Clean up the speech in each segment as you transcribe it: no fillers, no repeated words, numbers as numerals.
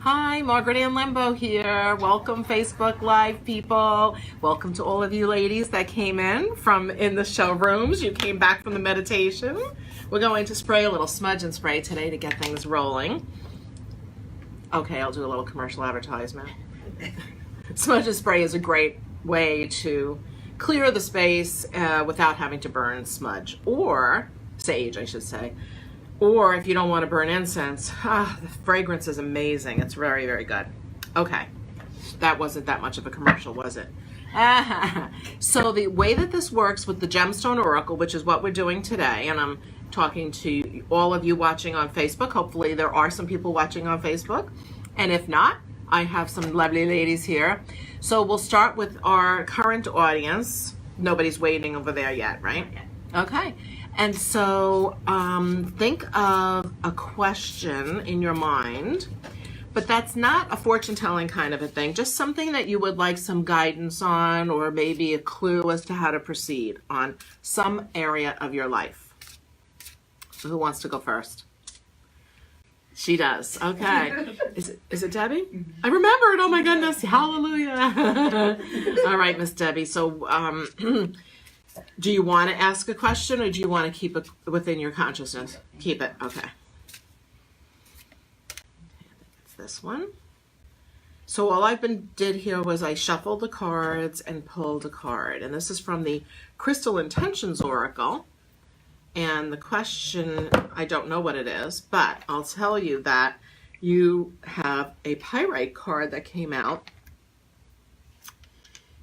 Hi, Margaret Ann Lembo here. Welcome, Facebook Live people. Welcome to all of you ladies that came in the showrooms. You came back from the meditation. We're going to spray a little smudge and spray today to get things rolling. Okay, I'll do a little commercial advertisement. Smudge and spray is a great way to clear the space without having to burn smudge, or sage, I should say. Or if you don't want to burn incense, the fragrance is amazing. It's very, very good. Okay, that wasn't that much of a commercial, was it? So the way that this works with the Gemstone Oracle, which is what we're doing today, and I'm talking to all of you watching on Facebook. Hopefully there are some people watching on Facebook. And if not, I have some lovely ladies here. So we'll start with our current audience. Nobody's waiting over there yet, right? Okay. And so think of a question in your mind, but that's not a fortune-telling kind of a thing, just something that you would like some guidance on, or maybe a clue as to how to proceed on some area of your life. So who wants to go first? She does. Okay. Is it Debbie? Mm-hmm. I remembered. Oh my goodness. Hallelujah. All right, Miss Debbie. So do you want to ask a question, or do you want to keep it within your consciousness? Keep it. Okay. It's this one. So all did here was I shuffled the cards and pulled a card. And this is from the Crystal Intentions Oracle. And the question, I don't know what it is, but I'll tell you that you have a pyrite card that came out.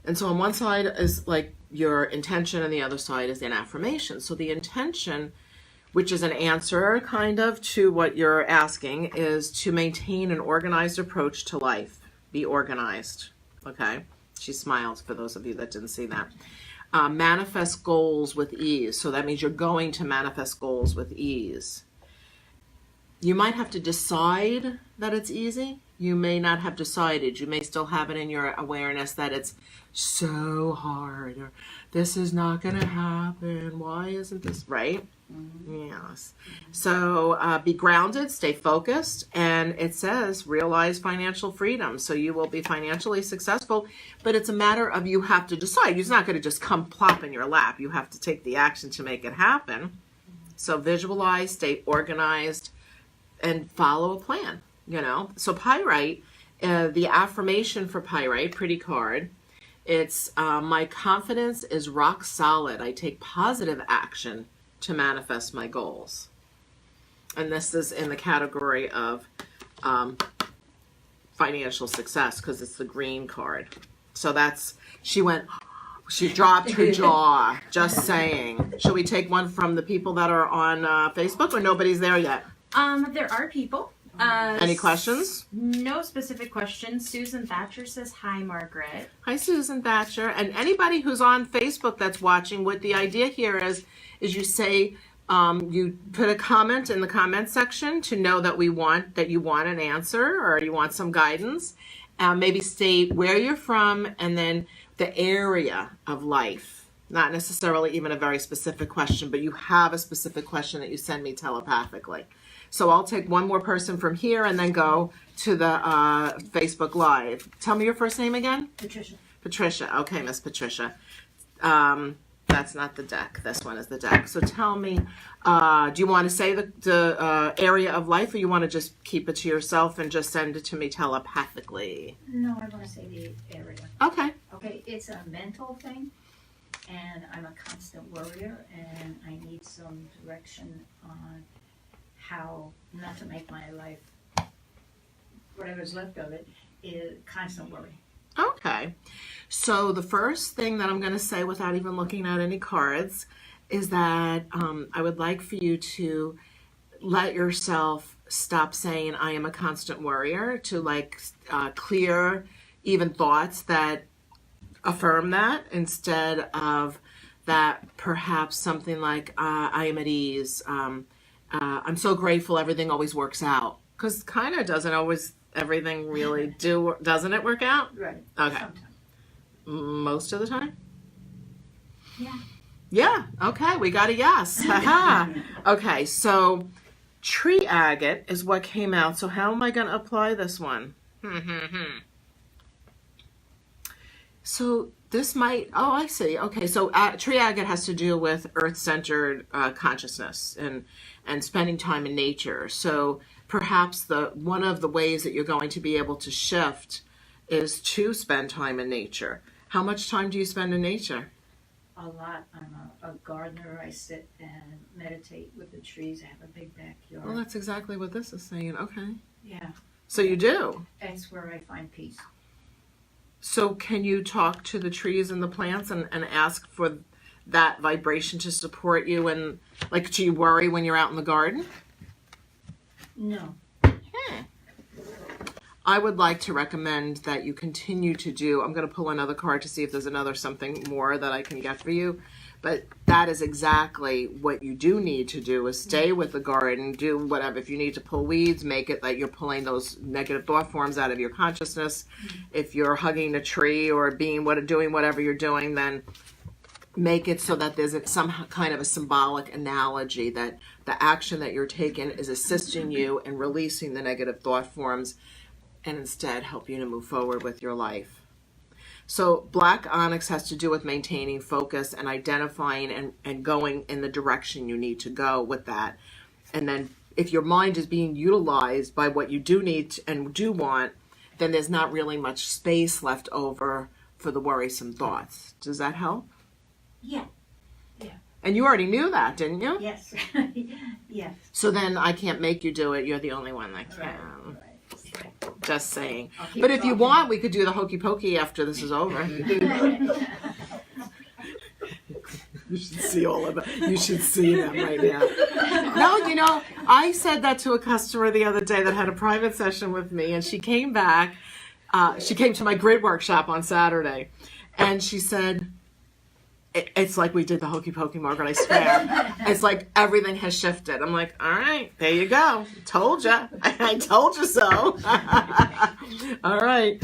And so on one side is like your intention, and the other side is an affirmation. So the intention, which is an answer kind of to what you're asking, is to maintain an organized approach to life. Be organized. Okay? She smiles for those of you that didn't see that. Manifest goals with ease. So that means you're going to manifest goals with ease. You might have to decide that it's easy. You may not have decided. You may still have it in your awareness that it's so hard, or this is not going to happen. Why isn't this right? Mm-hmm. Yes. So be grounded, stay focused, and it says realize financial freedom. So you will be financially successful, but it's a matter of you have to decide. It's not going to just come plop in your lap. You have to take the action to make it happen. So visualize, stay organized, and follow a plan. You know, so pyrite, the affirmation for pyrite, pretty card. It's my confidence is rock solid. I take positive action to manifest my goals. And this is in the category of financial success, because it's the green card. So she dropped her jaw, just saying. Shall we take one from the people that are on Facebook, or nobody's there yet? There are people. Any questions? No specific questions. Susan Thatcher says, hi, Margaret. Hi, Susan Thatcher. And anybody who's on Facebook that's watching, what the idea here is you say, you put a comment in the comment section to know that you want an answer, or you want some guidance. Maybe state where you're from, and then the area of life. Not necessarily even a very specific question, but you have a specific question that you send me telepathically. So I'll take one more person from here and then go to the Facebook Live. Tell me your first name again? Patricia. Patricia. Okay, Miss Patricia. That's not the deck. This one is the deck. So tell me, do you want to say the area of life, or you want to just keep it to yourself and just send it to me telepathically? No, I want to say the area. Okay. Okay, it's a mental thing, and I'm a constant worrier, and I need some direction on how not to make my life, whatever's left of it, is constant worry. Okay. So the first thing that I'm going to say, without even looking at any cards, is that I would like for you to let yourself stop saying I am a constant worrier, to clear even thoughts that affirm that, instead of that perhaps something like I am at ease, I'm so grateful everything always works out. Because kind of doesn't always everything really doesn't it work out? Right. Okay. Sometimes. Most of the time? Yeah. Yeah. Okay, we got a yes. Haha. Okay, so Tree agate is what came out. So how am I going to apply this one? So this might, oh, I see. Okay, so tree agate has to do with earth-centered consciousness and spending time in nature. So perhaps one of the ways that you're going to be able to shift is to spend time in nature. How much time do you spend in nature? A lot. I'm a gardener. I sit and meditate with the trees. I have a big backyard. Well, that's exactly what this is saying. Okay. Yeah. So you do? That's where I find peace. So can you talk to the trees and the plants and ask for that vibration to support you? And like, do you worry when you're out in the garden? No. I would like to recommend that you continue to do, I'm going to pull another card to see if there's another something more that I can get for you. But that is exactly what you do need to do, is stay with the garden, do whatever. If you need to pull weeds, make it that you're pulling those negative thought forms out of your consciousness. If you're hugging a tree or doing whatever you're doing, then make it so that there's some kind of a symbolic analogy that the action that you're taking is assisting you in releasing the negative thought forms and instead help you to move forward with your life. So black onyx has to do with maintaining focus and identifying and going in the direction you need to go with that. And then if your mind is being utilized by what you do need and do want, then there's not really much space left over for the worrisome thoughts. Does that help? Yeah. And you already knew that, didn't you? Yes. Yes. So then I can't make you do it. You're the only one that can. Right. Just saying. But if you want, we could do the hokey pokey after this is over. You should see all of it. You should see them right now. No, I said that to a customer the other day that had a private session with me, and she came back. She came to my grid workshop on Saturday, and she said, it's like we did the hokey pokey, Margaret, I swear. It's like everything has shifted. I'm like, all right, there you go. Told you. I told you so. All right.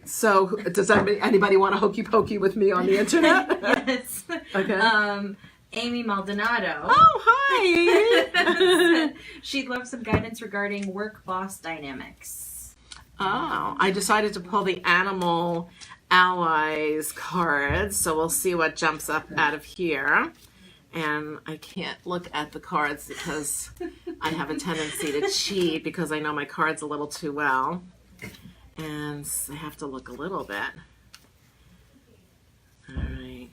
So does anybody want a hokey pokey with me on the internet? Yes. Okay. Amy Maldonado. Oh, hi, Amy. She'd love some guidance regarding work-boss dynamics. Oh, I decided to pull the animal allies cards, so we'll see what jumps up out of here. And I can't look at the cards because I have a tendency to cheat because I know my cards a little too well, and I have to look a little bit. All right.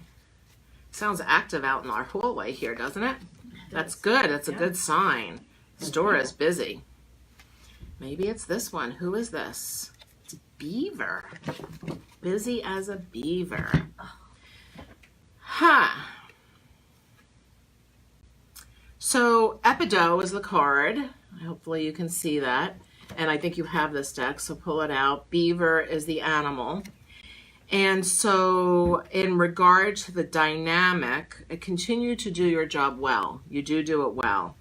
Sounds active out in our hallway here, doesn't it? That's good. That's a good sign. The store is busy. Maybe it's this one. Who is this? It's Beaver. Busy as a beaver. So Epidot is the card. Hopefully you can see that. And I think you have this deck, so pull it out. Beaver is the animal. And so in regard to the dynamic, continue to do your job well. You do it well.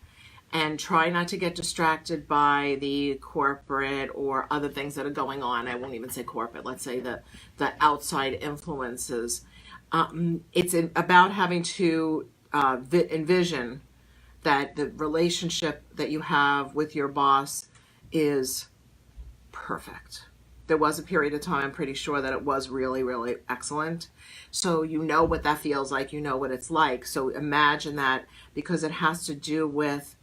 And try not to get distracted by the corporate or other things that are going on. I won't even say corporate. Let's say the outside influences. It's about having to envision that the relationship that you have with your boss is perfect. There was a period of time, I'm pretty sure, that it was really, really excellent. So you know what that feels like. You know what it's like. So imagine that, because it has to do with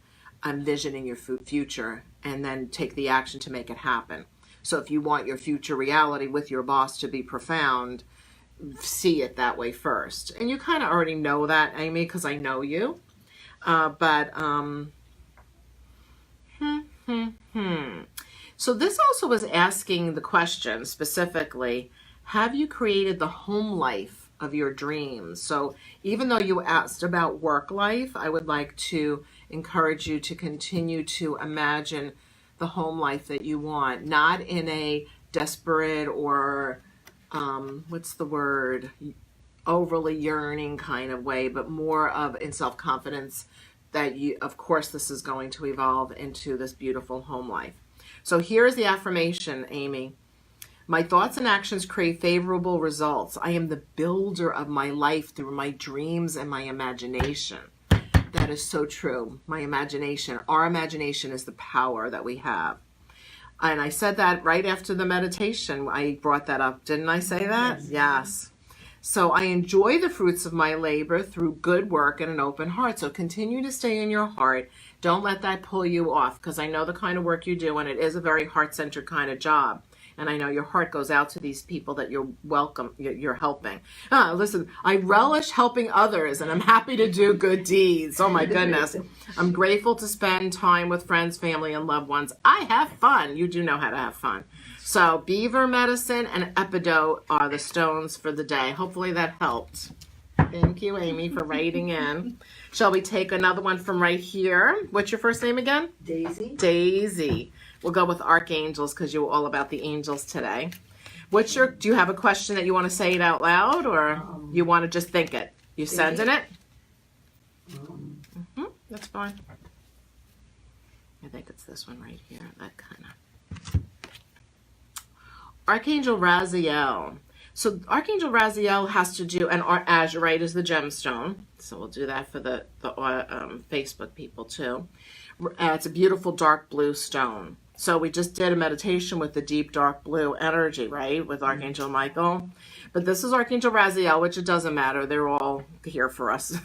envisioning your future and then take the action to make it happen. So if you want your future reality with your boss to be profound, see it that way first. And you kind of already know that, Amy, because I know you. So this also was asking the question specifically, have you created the home life of your dreams? So even though you asked about work life, I would like to encourage you to continue to imagine the home life that you want, not in a desperate or overly yearning kind of way, but more of in self-confidence that you, of course, this is going to evolve into this beautiful home life. So here's the affirmation, Amy. My thoughts and actions create favorable results. I am the builder of my life through my dreams and my imagination. That is so true. My imagination, our imagination is the power that we have. And I said that right after the meditation. I brought that up. Didn't I say that? Yes. So I enjoy the fruits of my labor through good work and an open heart. So continue to stay in your heart. Don't let that pull you off, because I know the kind of work you do, and it is a very heart-centered kind of job. And I know your heart goes out to these people that you're helping. Listen, I relish helping others, and I'm happy to do good deeds. Oh my goodness. I'm grateful to spend time with friends, family, and loved ones. I have fun. You do know how to have fun. So beaver medicine and Epidot are the stones for the day. Hopefully that helped. Thank you, Amy, for writing in. Shall we take another one from right here? What's your first name again? Daisy. Daisy. We'll go with archangels because you were all about the angels today. Do you have a question that you want to say it out loud, or you want to just think it? You sending it? That's fine. I think it's this one right here. That kind of. Archangel Raziel. So Archangel Raziel has to do, and Azurite is the gemstone. So we'll do that for the Facebook people too. It's a beautiful dark blue stone. So we just did a meditation with the deep dark blue energy, right? With Archangel Michael. But this is Archangel Raziel, which it doesn't matter. They're all here for us.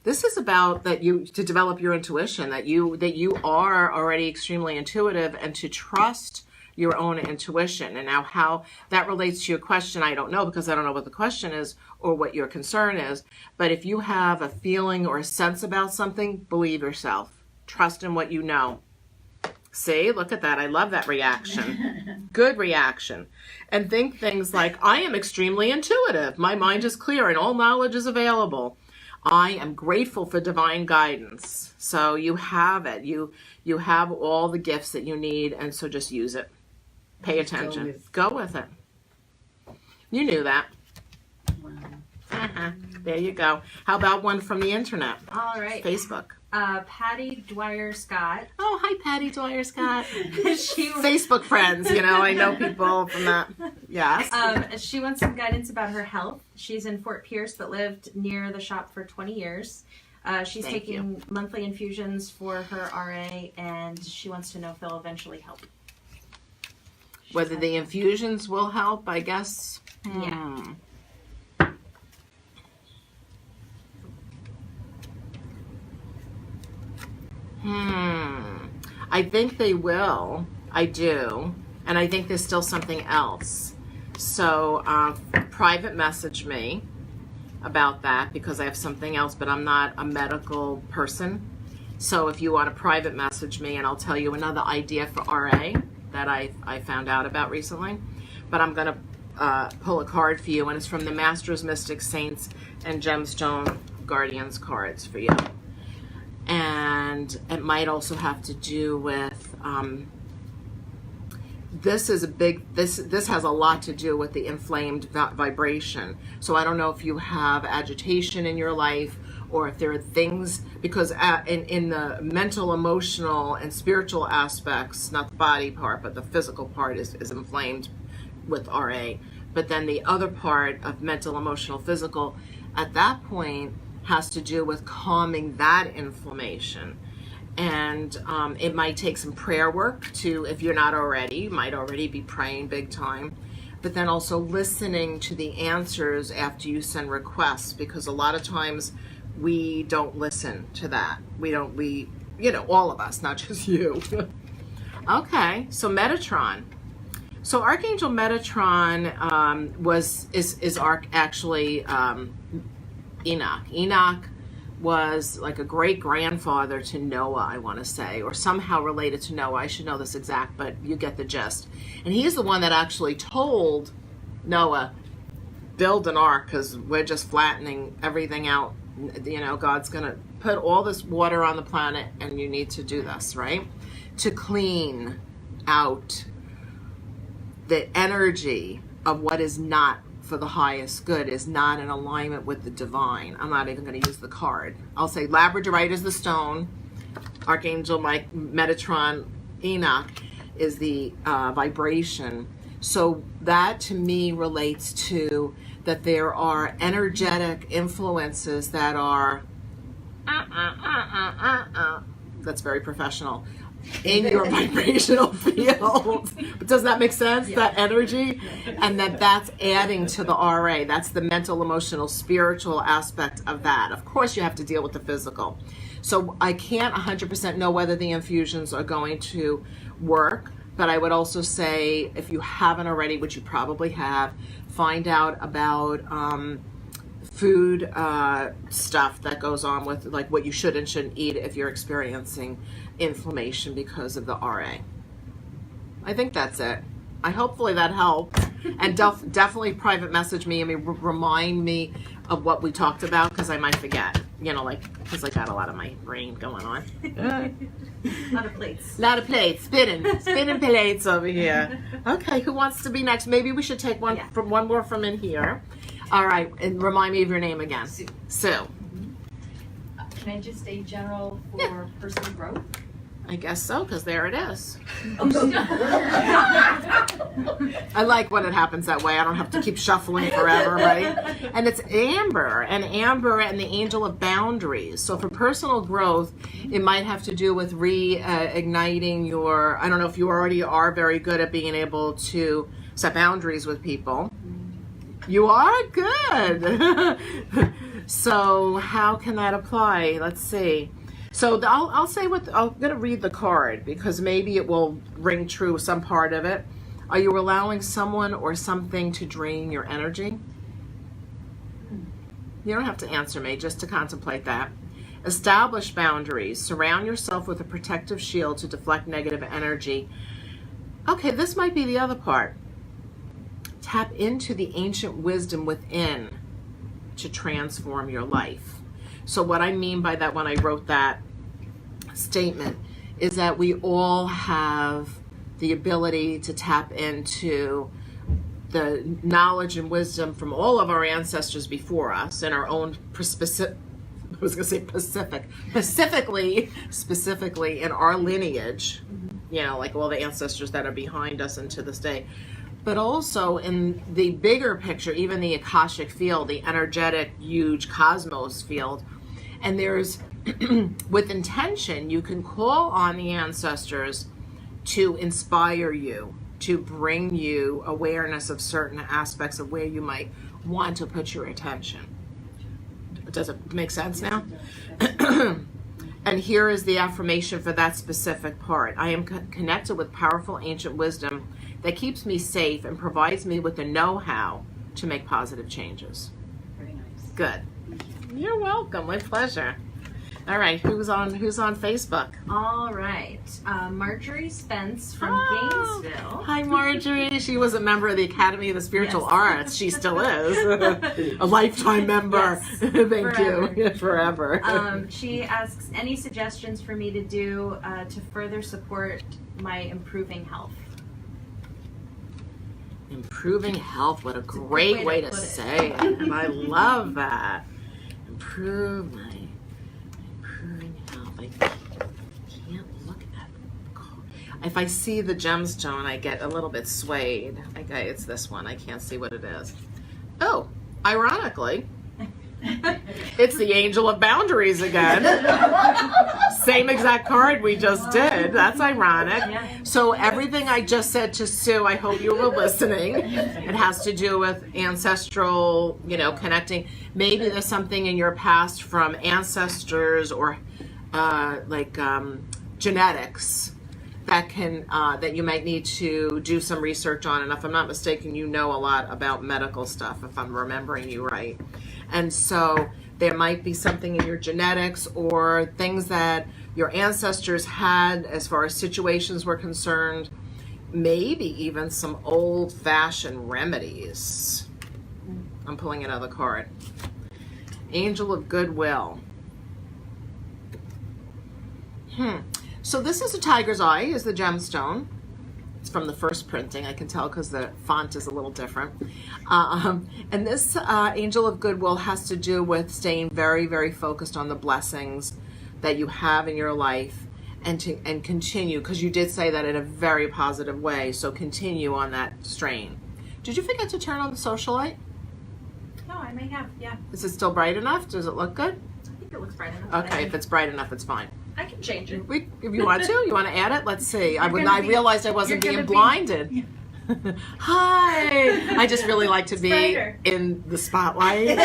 This is about to develop your intuition, that you are already extremely intuitive, and to trust your own intuition. And now how that relates to your question, I don't know, because I don't know what the question is or what your concern is. But if you have a feeling or a sense about something, believe yourself. Trust in what you know. See, look at that. I love that reaction. Good reaction. And think things like, I am extremely intuitive. My mind is clear and all knowledge is available. I am grateful for divine guidance. So you have it. You have all the gifts that you need, and so just use it. Pay attention. Go with it. You knew that. Wow. There you go. How about one from the internet? All right. Facebook. Patty Dwyer Scott. Oh, hi, Patty Dwyer Scott. She Facebook friends, I know people from that. Yes. She wants some guidance about her health. She's in Fort Pierce, but lived near the shop for 20 years. She's taking monthly infusions for her RA, and she wants to know if they'll eventually help. Whether the infusions will help, I guess. Yeah. I think they will. I do. And I think there's still something else. So private message me about that, because I have something else, but I'm not a medical person. So if you want to private message me, and I'll tell you another idea for RA that I found out about recently. But I'm going to pull a card for you, and it's from the Masters, Mystics, Saints, and Gemstone Guardians cards for you. And it might also have to do with, this has a lot to do with the inflamed vibration. So I don't know if you have agitation in your life, or if there are things, because in the mental, emotional, and spiritual aspects, not the body part, but the physical part is inflamed with RA. But then the other part of mental, emotional, physical, at that point, has to do with calming that inflammation. And it might take some prayer work to, if you're not already, you might already be praying big time. But then also listening to the answers after you send requests, because a lot of times we don't listen to that. All of us, not just you. Okay, so Metatron. So Archangel Metatron is actually Enoch. Enoch was like a great grandfather to Noah, I want to say, or somehow related to Noah. I should know this exact, but you get the gist. And he's the one that actually told Noah, build an ark, because we're just flattening everything out. God's going to put all this water on the planet, and you need to do this, right? To clean out the energy of what is not for the highest good, is not in alignment with the divine. I'm not even going to use the card. I'll say Labradorite is the stone. Archangel Metatron, Enoch is the vibration. So that to me relates to that there are energetic influences that are That's very professional. In your vibrational field. But does that make sense? Yeah. That energy? And that's adding to the RA. That's the mental, emotional, spiritual aspect of that. Of course, you have to deal with the physical. So I can't 100% know whether the infusions are going to work, but I would also say, if you haven't already, which you probably have, find out about food stuff that goes on with like what you should and shouldn't eat if you're experiencing inflammation because of the RA. I think that's it. Hopefully that helped. And definitely private message me. Remind me of what we talked about, because I might forget. Because I got a lot of my brain going on. A lot of plates. Lot of plates, spinning plates over here. Okay, who wants to be next? Maybe we should take one more from in here. All right, and remind me of your name again. Sue. Can I just say general for personal growth? I guess so, because there it is. I like when it happens that way. I don't have to keep shuffling forever, right? And it's Amber and the Angel of Boundaries. So for personal growth, it might have to do with reigniting your, I don't know if you already are very good at being able to set boundaries with people. You are? Good. So how can that apply? Let's see. So I'll say I'm going to read the card, because maybe it will ring true, some part of it. Are you allowing someone or something to drain your energy? You don't have to answer me, just to contemplate that. Establish boundaries. Surround yourself with a protective shield to deflect negative energy. Okay, this might be the other part. Tap into the ancient wisdom within to transform your life. So what I mean by that when I wrote that statement is that we all have the ability to tap into the knowledge and wisdom from all of our ancestors before us and our own specifically in our lineage, like all the ancestors that are behind us and to this day. But also in the bigger picture, even the Akashic field, the energetic, huge cosmos field. And there's, with intention, you can call on the ancestors to inspire you, to bring you awareness of certain aspects of where you might want to put your attention. Does it make sense now? And here is the affirmation for that specific part. I am connected with powerful ancient wisdom that keeps me safe and provides me with the know-how to make positive changes. Very nice. Good. You're welcome. My pleasure. All right, who's on Facebook? All right. Marjorie Spence from Gainesville. Hi, Marjorie. She was a member of the Academy of the Spiritual Arts. She still is. A lifetime member. Yes. Thank you. Forever. She asks, any suggestions for me to do to further support my improving health? Improving health. What a great way to say it. And I love that. Improving health. I can't look at. If I see the gemstone, I get a little bit swayed. Okay, it's this one. I can't see what it is. Oh, ironically, it's the Angel of Boundaries again. Same exact card we just did. That's ironic. So everything I just said to Sue, I hope you were listening. It has to do with ancestral, connecting. Maybe there's something in your past from ancestors or genetics that that you might need to do some research on. And if I'm not mistaken, you know a lot about medical stuff, if I'm remembering you right. And so there might be something in your genetics or things that your ancestors had as far as situations were concerned, maybe even some old-fashioned remedies. I'm pulling another card. Angel of Goodwill. So this is a tiger's eye, is the gemstone. It's from the first printing, I can tell because the font is a little different. And this Angel of Goodwill has to do with staying very, very focused on the blessings that you have in your life and continue, because you did say that in a very positive way, so continue on that strain. Did you forget to turn on the socialite? No, I may have, yeah. Is it still bright enough? Does it look good? I think it looks bright enough. Okay, if it's bright enough, it's fine. I can change it. If you want to, add it? Let's see. I realized I wasn't you're being gonna be- blinded. Hi. I just really like to be brighter. in the spotlight.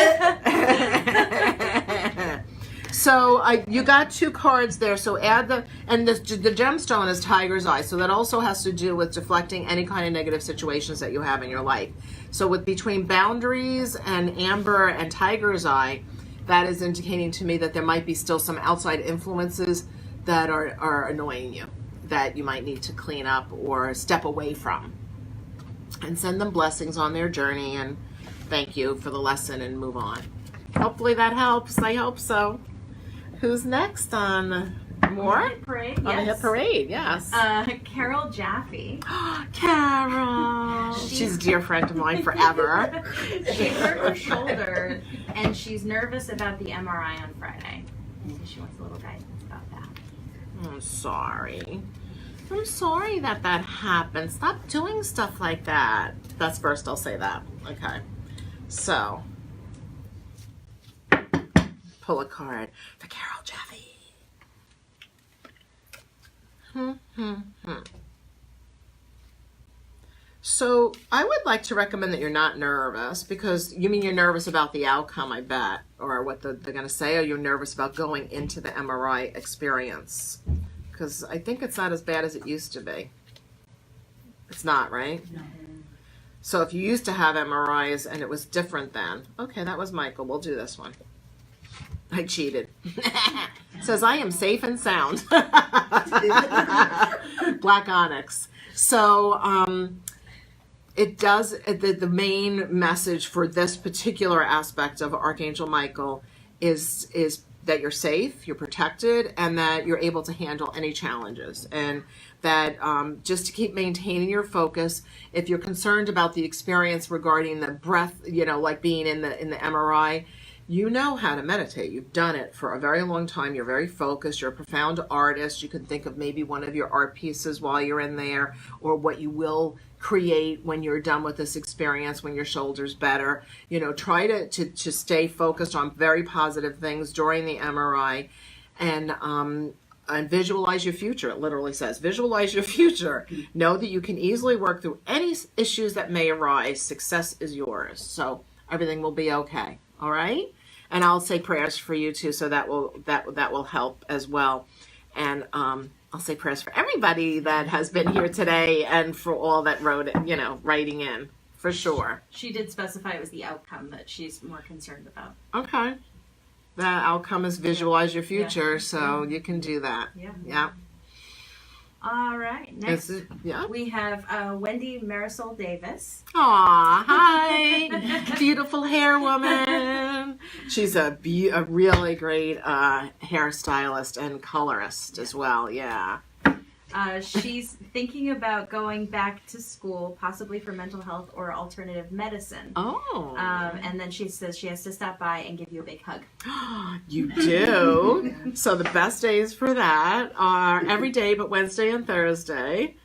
So you got 2 cards there. So add the gemstone is Tiger's Eye. So that also has to do with deflecting any kind of negative situations that you have in your life. So between boundaries and amber and Tiger's Eye, that is indicating to me that there might be still some outside influences that are annoying you, that you might need to clean up or step away from. And send them blessings on their journey and thank you for the lesson and move on. Hopefully that helps. I hope so. Who's next on more? Hit parade, On the yes. hit parade, yes. Carol Jaffe. Carol. She's a dear friend of mine forever. She hurt her shoulder, and she's nervous about the MRI on Friday. So she wants a little guidance about that. I'm sorry. I'm sorry that happened. Stop doing stuff like that. That's first, I'll say that. Okay. So, pull a card for Carol Jaffe. So, I would like to recommend that you're not nervous, because you mean you're nervous about the outcome, I bet, or what they're going to say, or you're nervous about going into the MRI experience. Because I think it's not as bad as it used to be. It's not, right? No. So if you used to have MRIs and it was different then. Okay, that was Michael. We'll do this one. I cheated. Says I am safe and sound. Black onyx. So it does, the main message for this particular aspect of Archangel Michael is that you're safe, you're protected, and that you're able to handle any challenges. And that just to keep maintaining your focus, if you're concerned about the experience regarding the breath, like being in the MRI, you know how to meditate. You've done it for a very long time. You're very focused. You're a profound artist. You can think of maybe one of your art pieces while you're in there, or what you will create when you're done with this experience, when your shoulder's better. Try to stay focused on very positive things during the MRI, and visualize your future. It literally says, visualize your future. Know that you can easily work through any issues that may arise. Success is yours. So everything will be okay. All right? And I'll say prayers for you too, so that will help as well. And I'll say prayers for everybody that has been here today, and for all that writing in, for sure. She did specify it was the outcome that she's more concerned about. Okay. That outcome is visualize your future, so you can do that. Yeah. All right. Next, yeah. we have Wendy Marisol Davis. Aw, hi. Beautiful hair woman. She's a really great hairstylist and colorist as well, yeah. She's thinking about going back to school, possibly for mental health or alternative medicine. Oh. And then she says she has to stop by and give you a big hug. You do? So the best days for that are every day but Wednesday and Thursday,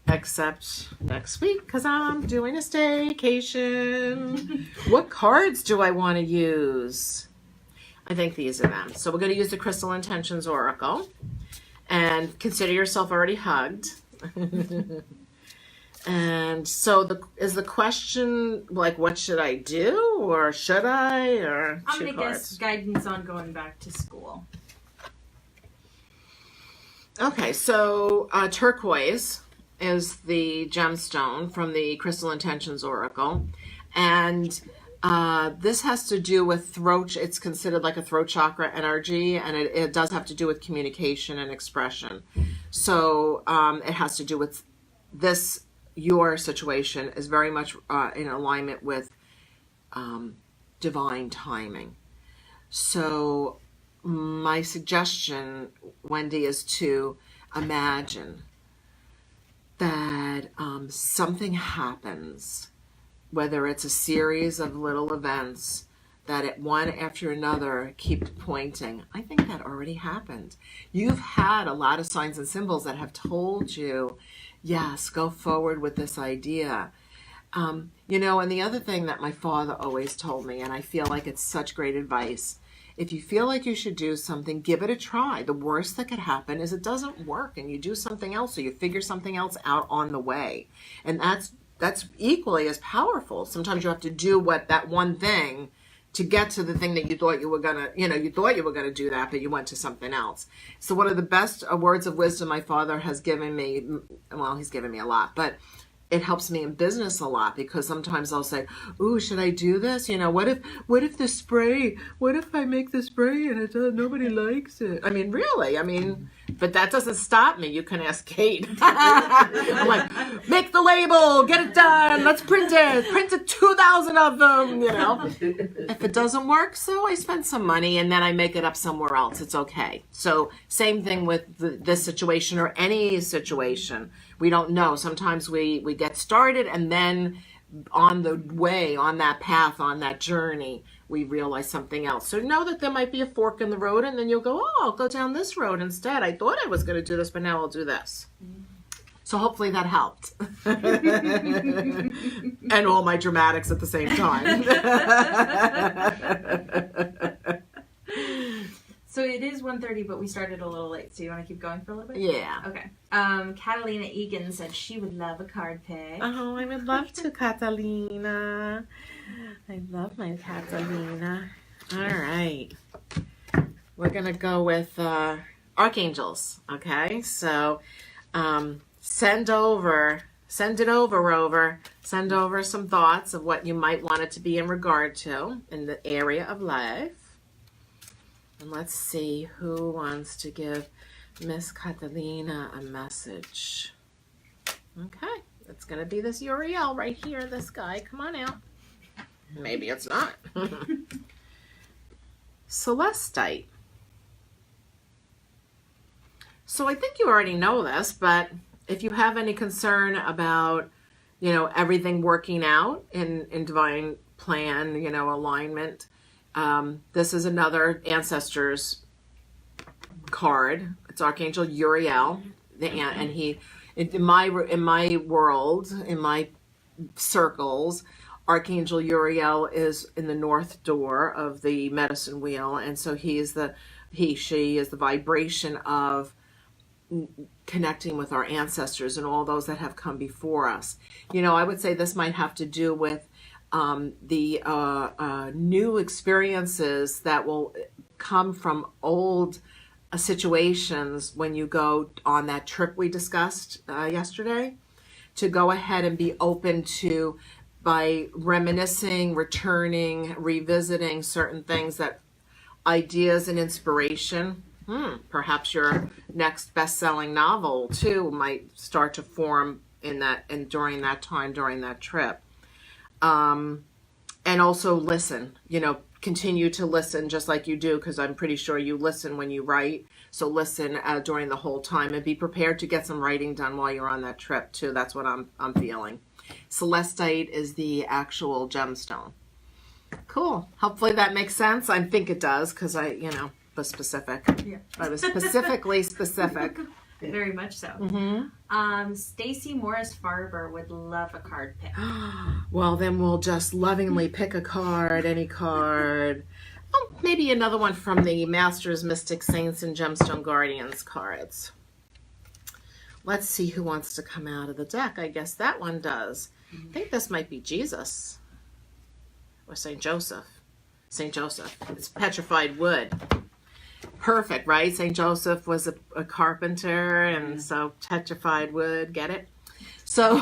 except next week, because I'm doing a staycation. What cards do I want to use? I think these are them. So we're going to use the Crystal Intentions Oracle. And consider yourself already hugged. And so is the question, like, what should I do? Or should I? Or I'm going to guess guidance on going back to school. Okay, so Turquoise is the gemstone from the Crystal Intentions Oracle. And this has to do with throat. It's considered like a throat chakra energy, and it does have to do with communication and expression. So it has to do with this. Your situation is very much in alignment with divine timing. So my suggestion, Wendy, is to imagine that something happens, whether it's a series of little events that at one after another keep pointing. I think that already happened. You've had a lot of signs and symbols that have told you, yes, go forward with this idea. And the other thing that my father always told me, and I feel like it's such great advice, if you feel like you should do something, give it a try. The worst that could happen is it doesn't work and you do something else, or you figure something else out on the way. And that's equally as powerful. Sometimes you have to do that one thing to get to the thing that you thought you were gonna, you thought you were gonna do that, but you went to something else. So one of the best words of wisdom my father has given me, well, he's given me a lot, but it helps me in business a lot, because sometimes I'll say, "Ooh, should I do this? What if the spray? What if I make the spray and nobody likes it?" I mean, really? But that doesn't stop me. You can ask Kate. I'm like, make the label, get it done, let's print it 2,000 of them. If it doesn't work, so I spend some money and then I make it up somewhere else. It's okay. So same thing with this situation or any situation. We don't know. Sometimes we get started, and then on the way, on that path, on that journey, we realize something else. So know that there might be a fork in the road, and then you'll go, "Oh, I'll go down this road instead. I thought I was going to do this, but now I'll do this." So hopefully that helped. And all my dramatics at the same time. So it is 1:30, but we started a little late. So you want to keep going for a little bit? Yeah. Okay. Catalina Egan said she would love a card pick. Oh, I would love to, Catalina. I love my Catalina. All right. We're going to go with archangels, okay? So send over some thoughts of what you might want it to be in regard to in the area of life. And let's see who wants to give Miss Catalina a message. Okay, it's going to be this Uriel right here, this guy. Come on out. Maybe it's not. Celestite. So I think you already know this, but if you have any concern about, everything working out in divine plan, alignment, this is another ancestors card. It's Archangel Uriel, and he, in my world, in my circles, Archangel Uriel is in the north door of the medicine wheel, and so she is the vibration of connecting with our ancestors and all those that have come before us. I would say this might have to do with the new experiences that will come from old situations when you go on that trip we discussed yesterday, to go ahead and be open to, by reminiscing, returning, revisiting certain things, that ideas and inspiration, perhaps your next best-selling novel too might start to form during that time, during that trip. And also listen, continue to listen just like you do, because I'm pretty sure you listen when you write. So listen during the whole time, and be prepared to get some writing done while you're on that trip too. That's what I'm feeling. Celestite is the actual gemstone. Cool. Hopefully that makes sense. I think it does, because I, was specific. Yeah. I was specifically specific. Very much so. Mm-hmm. Stacy Morris Farber would love a card pick. Well, then we'll just lovingly pick a card, any card. Oh, maybe another one from the Masters, Mystics, Saints, and Gemstone Guardians cards. Let's see who wants to come out of the deck. I guess that one does. I think this might be Jesus. Or St. Joseph. St. Joseph. It's petrified wood. Perfect, right? St. Joseph was a carpenter, and so petrified wood, get it? So,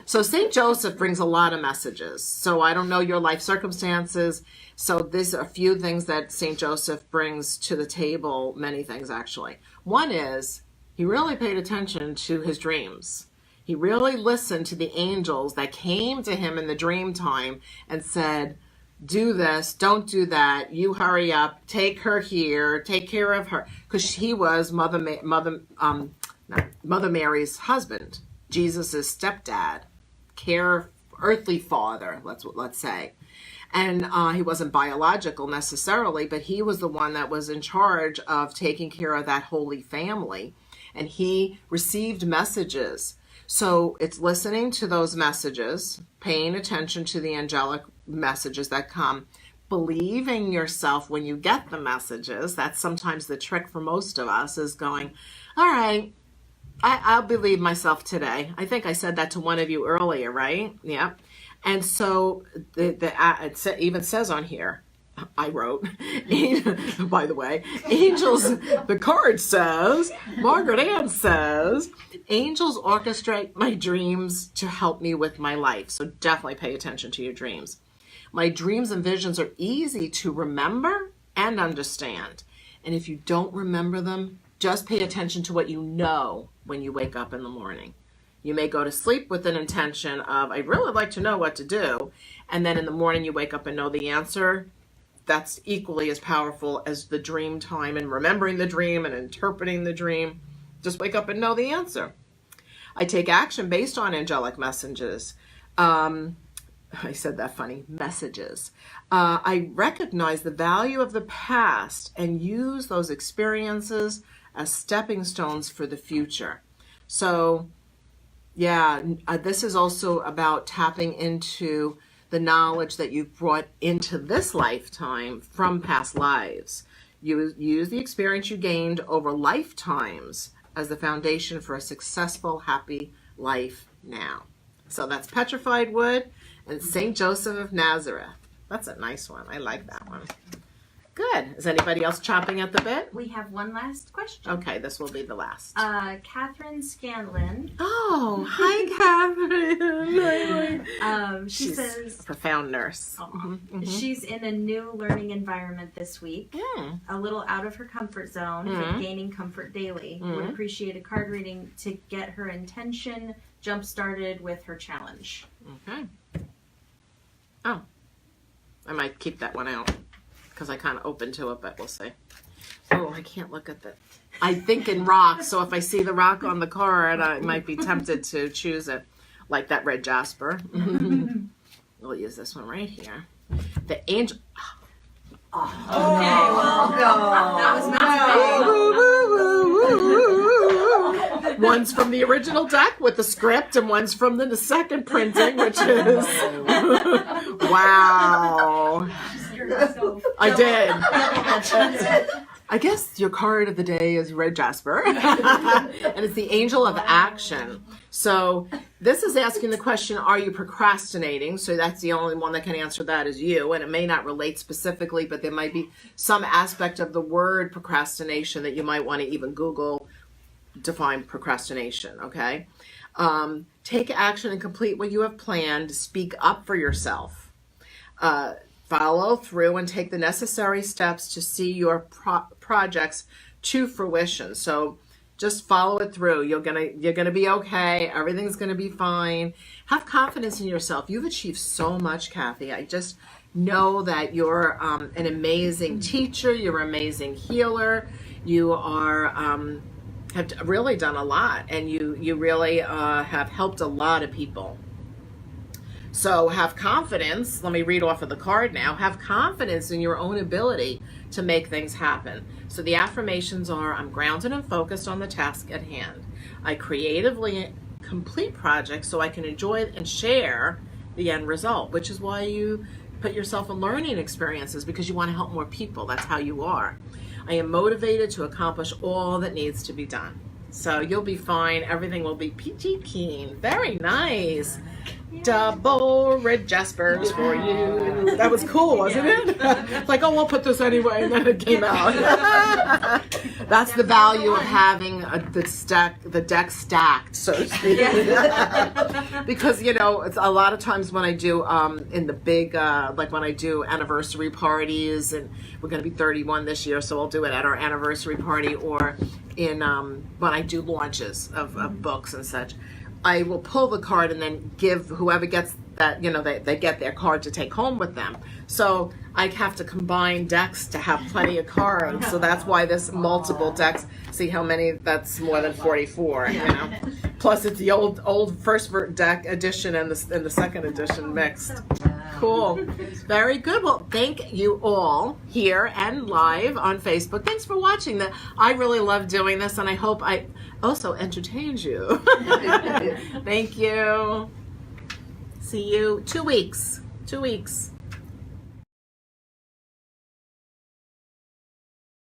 so St. Joseph brings a lot of messages. So I don't know your life circumstances. So there's a few things that St. Joseph brings to the table, many things actually. One is, he really paid attention to his dreams. He really listened to the angels that came to him in the dream time and said, do this, don't do that, you hurry up, take her here, take care of her. Because he was Mother Mary's husband, Jesus' stepdad, earthly father, let's say. And he wasn't biological necessarily, but he was the one that was in charge of taking care of that holy family. And he received messages. So it's listening to those messages, paying attention to the angelic messages that come, believing yourself when you get the messages. That's sometimes the trick for most of us, is going, all right, I'll believe myself today. I think I said that to one of you earlier, right? Yeah. And so it even says on here, I wrote, by the way, angels, the card says, Margaret Ann says, angels orchestrate my dreams to help me with my life. So definitely pay attention to your dreams. My dreams and visions are easy to remember and understand. And if you don't remember them, just pay attention to what you know when you wake up in the morning. You may go to sleep with an intention of, I'd really like to know what to do. And then in the morning you wake up and know the answer. That's equally as powerful as the dream time and remembering the dream and interpreting the dream. Just wake up and know the answer. I take action based on angelic messages. I said that funny, messages. I recognize the value of the past and use those experiences as stepping stones for the future. So, yeah, this is also about tapping into the knowledge that you've brought into this lifetime from past lives. You use the experience you gained over lifetimes as the foundation for a successful, happy life now. So that's petrified wood and St. Joseph of Nazareth. That's a nice one. I like that one. Good. Is anybody else chomping at the bit? We have one last question. Okay, this will be the last. Catherine Scanlon. Oh, hi, Catherine. She She's says, a profound nurse. She's in a new learning environment this week, a little out of her comfort zone, but gaining comfort daily. Would appreciate a card reading to get her intention jump started with her challenge. Okay. Oh, I might keep that one out because I kind of open to it, but we'll see. Oh, I can't look at that. I think in rock, so if I see the rock on the card, I might be tempted to choose it, like that red jasper. We'll use this one right here. The angel. Okay, well, that was meant to be. One's from the original deck with the script, and one's from the second printing, which is wow. I did. I guess your card of the day is red jasper, and it's the angel of action. So this is asking the question, are you procrastinating? So that's the only one that can answer that is you, and it may not relate specifically, but there might be some aspect of the word procrastination that you might want to even Google, define procrastination, okay? Take action and complete what you have planned. Speak up for yourself. Follow through and take the necessary steps to see your projects to fruition. So just follow it through. You're gonna be okay. Everything's gonna be fine. Have confidence in yourself. You've achieved so much, Kathy. I just know that you're an amazing teacher. You're an amazing healer. You are have really done a lot, and you really have helped a lot of people. So have confidence. Let me read off of the card now. Have confidence in your own ability to make things happen. So the affirmations are, I'm grounded and focused on the task at hand. I creatively complete projects so I can enjoy and share the end result, which is why you put yourself in learning experiences, because you want to help more people. That's how you are. I am motivated to accomplish all that needs to be done. So you'll be fine. Everything will be peachy keen. Very nice. Double red jaspers for you. That was cool, wasn't it? It's like, oh, we'll put this anyway, and then it came out. That's the value of having the deck stacked, so to speak. Because it's a lot of times when I do in the big, like when I do anniversary parties, and we're going to be 31 this year, so I'll do it at our anniversary party, or in when I do launches of books and such. I will pull the card and then give whoever gets that, they get their card to take home with them. So I have to combine decks to have plenty of cards. So that's why there's multiple decks. See how many? That's more than 44. Plus it's the old first deck edition and the second edition mixed. Cool. Very good. Well, thank you all here and live on Facebook. Thanks for watching. I really love doing this, and I hope I also entertained you. Thank you. See you 2 weeks. 2 weeks.